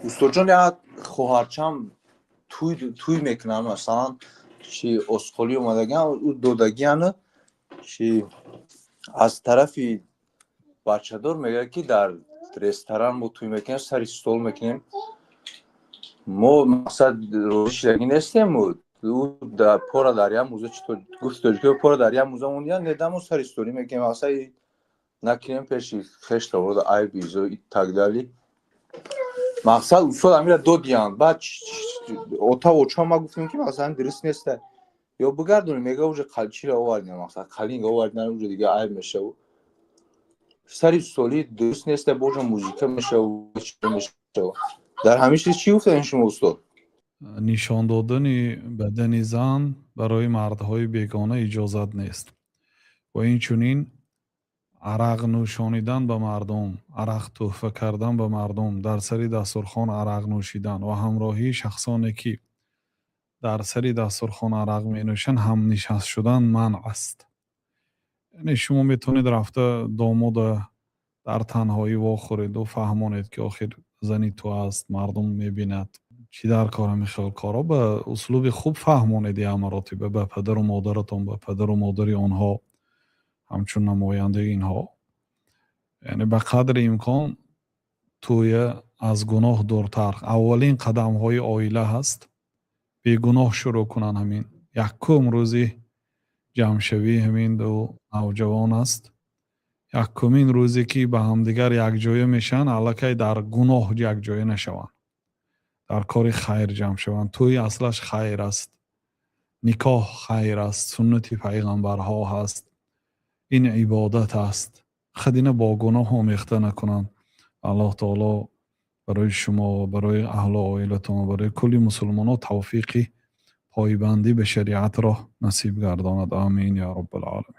استاد جان یا خواهرچم توی میکنن مثلا چی اسخولی اومدگن او دودگیان چی از طرفی بچه دار میگه که در رستوران ما توی میکنیم سر استول میکنیم ما مقصد روش لگی نیستیم او در پورا دریا موزه چطور گفت که پورا دریا موزه موندیا ندامو سر استولی میکنیم مقصد نکنیم پیشی خشت آورد ای بیزو ای تگدالی مقصد اصول امیره دو دیان بعد اوتا اوچا ما گفتیم که مثلا درست نیسته یا بگردونیم میگه اوجه قلچی رو آوردیم مثلا قلینگ آوردن اوجه دیگه عیب میشه و سری سولی درست نیسته بوجه موزیکه میشه و در همیشه چی گفته این شما استاد؟ نشان دادن بدن زن برای مردهای بیگانه اجازت نیست و این چونین عرق نوشانیدن به مردم، عرق تحفه کردن به مردم، در سری دسترخوان عرق نوشیدن و همراهی شخصانی که در سری دسترخوان عرق می نوشن هم نشست شدن منع است. یعنی شما میتونید رفته داماد در تنهایی واخورید و فهمانید که آخر زنی تو است، مردم میبیند چی در کار میخواد کارا به اسلوب خوب فهمانید امراتی به پدر و مادرتون، به پدر و مادری آنها همچون نماینده اینها. یعنی به قدر امکان توی از گناه دورتر اولین قدم های آیله هست بی گناه شروع کنن همین یکم روزی جمع همین دو نوجوان است یکمین روزی که به همدیگر یک جای میشن الکی در گناه یک جای نشوند در کار خیر جمع شوند توی اصلش خیر است نکاح خیر است سنت پیغمبرها هست این عبادت است خدینه با گناه آمیخته نکنند الله تعالی برای شما برای اهل عائلتون برای کلی مسلمانان توفیقی پایبندی به شریعت را نصیب گرداند آمین یا رب العالمین